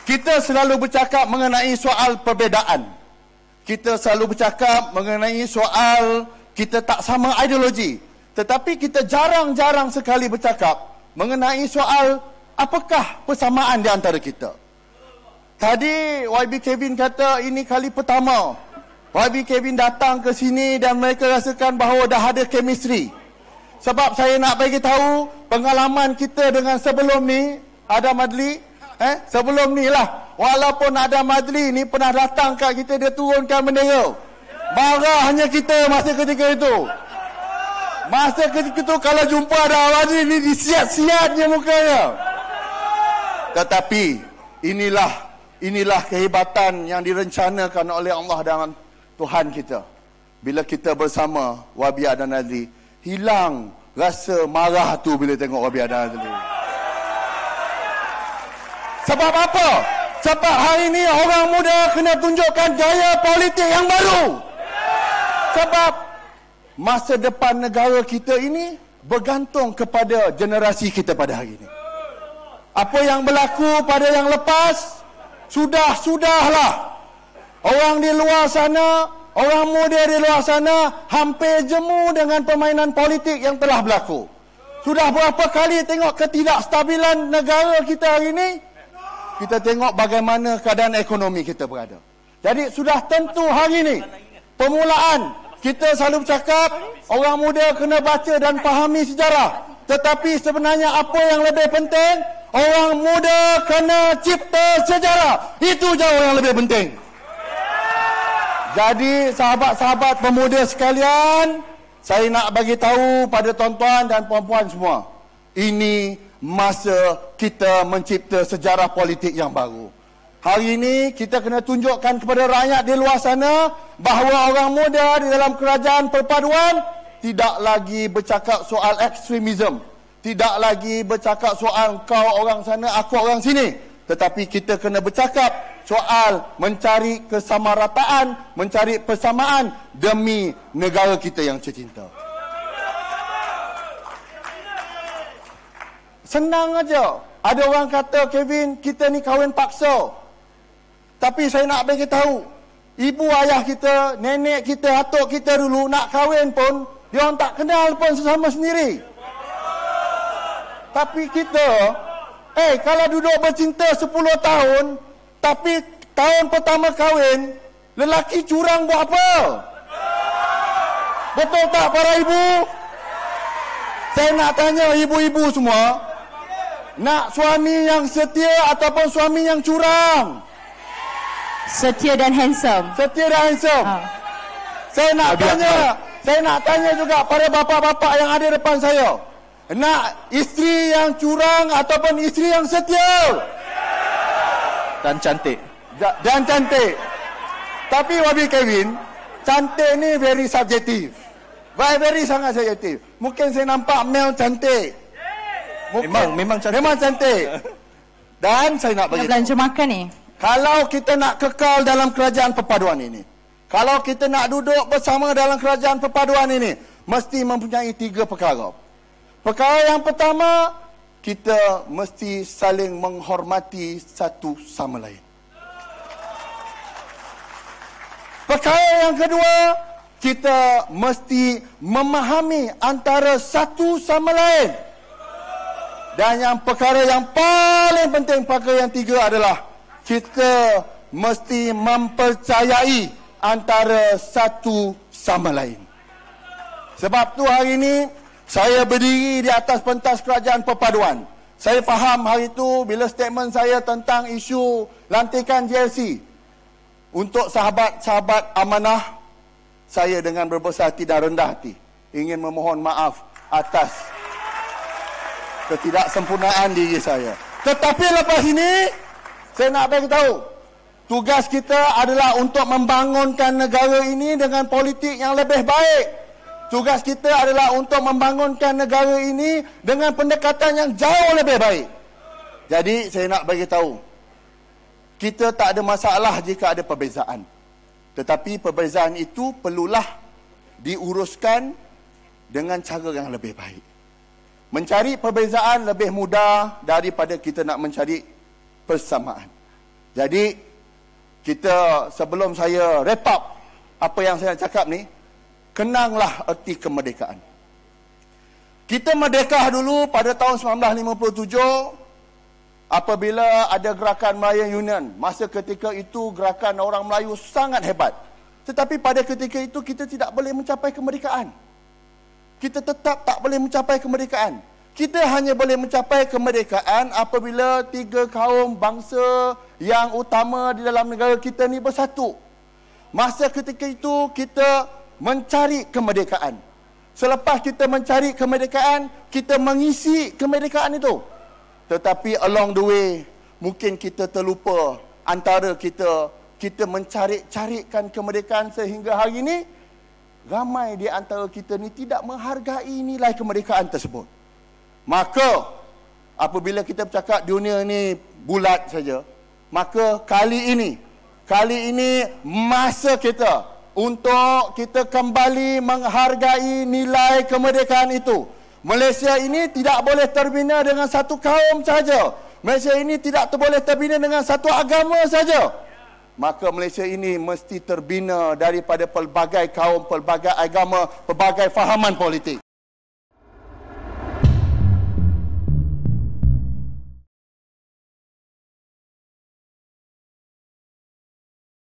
Kita selalu bercakap mengenai soal perbezaan. Kita selalu bercakap mengenai soal kita tak sama ideologi. Tetapi kita jarang-jarang sekali bercakap mengenai soal apakah persamaan di antara kita. Tadi YB Kevin kata ini kali pertama YB Kevin datang ke sini dan mereka rasakan bahawa dah ada chemistry. Sebab saya nak bagi tahu pengalaman kita dengan sebelum ni, Adam Adli, sebelum ni lah, walaupun Adam Adli ni pernah datang kat kita, dia turunkan bendera. Marah hanya kita masa ketika itu. Masa ketika itu kalau jumpa Adam Adli ni disiat-siatnya mukanya. Tetapi inilah kehebatan yang direncanakan oleh Allah dan Tuhan kita. Bila kita bersama Wabi Adan Adli, hilang rasa marah tu bila tengok Wabi Adan Adli. Sebab apa? Sebab hari ini orang muda kena tunjukkan gaya politik yang baru. Sebab masa depan negara kita ini bergantung kepada generasi kita pada hari ini. Apa yang berlaku pada yang lepas, sudahlah. Orang di luar sana, orang muda di luar sana hampir jemu dengan permainan politik yang telah berlaku. Sudah berapa kali tengok ketidakstabilan negara kita hari ini? Kita tengok bagaimana keadaan ekonomi kita berada. Jadi sudah tentu hari ini permulaan kita selalu bercakap orang muda kena baca dan fahami sejarah. Tetapi sebenarnya apa yang lebih penting, orang muda kena cipta sejarah. Itu jauh yang lebih penting. Jadi sahabat-sahabat pemuda sekalian, saya nak bagi tahu pada tuan-tuan dan puan-puan semua, ini masa kita mencipta sejarah politik yang baru. Hari ini kita kena tunjukkan kepada rakyat di luar sana bahawa orang muda di dalam kerajaan perpaduan tidak lagi bercakap soal ekstremisme, tidak lagi bercakap soal kau orang sana, aku orang sini. Tetapi kita kena bercakap soal mencari kesamarataan, mencari persamaan demi negara kita yang tercinta. Senang aja. Ada orang kata, Kevin, kita ni kahwin paksa. Tapi saya nak bagi tahu, ibu ayah kita, nenek kita, atuk kita dulu nak kahwin pun, dia orang tak kenal pun sesama sendiri. Tapi kita, kalau duduk bercinta 10 tahun, tapi tahun pertama kahwin, lelaki curang buat apa? Betul tak para ibu? Saya nak tanya ibu-ibu semua, nak suami yang setia ataupun suami yang curang? Setia dan handsome. Setia dan handsome. Saya nak tanya juga pada bapa-bapa yang ada depan saya. Nak isteri yang curang ataupun isteri yang setia? Dan cantik. Dan cantik. Tapi Wabi Kevin, cantik ni very subjektif. Very sangat subjektif. Mungkin saya nampak Mel cantik. Memang cantik. Memang cantik. Dan saya nak bagi belanja makan ni. Kalau kita nak kekal dalam kerajaan perpaduan ini, kalau kita nak duduk bersama dalam kerajaan perpaduan ini, mesti mempunyai 3 perkara. Perkara yang pertama, kita mesti saling menghormati satu sama lain. Perkara yang kedua, kita mesti memahami antara satu sama lain. Dan yang perkara yang paling penting, perkara yang 3 adalah kita mesti mempercayai antara satu sama lain. Sebab tu hari ini saya berdiri di atas pentas kerajaan perpaduan. Saya faham hari itu bila statement saya tentang isu lantikan JLC. Untuk sahabat-sahabat amanah, saya dengan berbesar hati dan rendah hati ingin memohon maaf atas ketidaksempurnaan diri saya. Tetapi lepas ini, saya nak bagi tahu, tugas kita adalah untuk membangunkan negara ini dengan politik yang lebih baik. Tugas kita adalah untuk membangunkan negara ini dengan pendekatan yang jauh lebih baik. Jadi saya nak bagi tahu, kita tak ada masalah jika ada perbezaan. Tetapi perbezaan itu perlulah diuruskan dengan cara yang lebih baik. Mencari perbezaan lebih mudah daripada kita nak mencari persamaan. Jadi, kita sebelum saya wrap up apa yang saya cakap ni, kenanglah erti kemerdekaan. Kita merdeka dulu pada tahun 1957 apabila ada gerakan Melayu Union. Masa ketika itu gerakan orang Melayu sangat hebat. Tetapi pada ketika itu kita tidak boleh mencapai kemerdekaan. Kita tetap tak boleh mencapai kemerdekaan. Kita hanya boleh mencapai kemerdekaan apabila 3 kaum bangsa yang utama di dalam negara kita ni bersatu. Masa ketika itu kita mencari kemerdekaan. Selepas kita mencari kemerdekaan, kita mengisi kemerdekaan itu. Tetapi along the way, mungkin kita terlupa antara kita mencari-carikan kemerdekaan sehingga hari ini, ramai di antara kita ni tidak menghargai nilai kemerdekaan tersebut. Maka, apabila kita bercakap dunia ni bulat saja, maka kali ini masa kita untuk kita kembali menghargai nilai kemerdekaan itu. Malaysia ini tidak boleh terbina dengan satu kaum saja. Malaysia ini tidak boleh terbina dengan satu agama saja. Maka Malaysia ini mesti terbina daripada pelbagai kaum, pelbagai agama, pelbagai fahaman politik.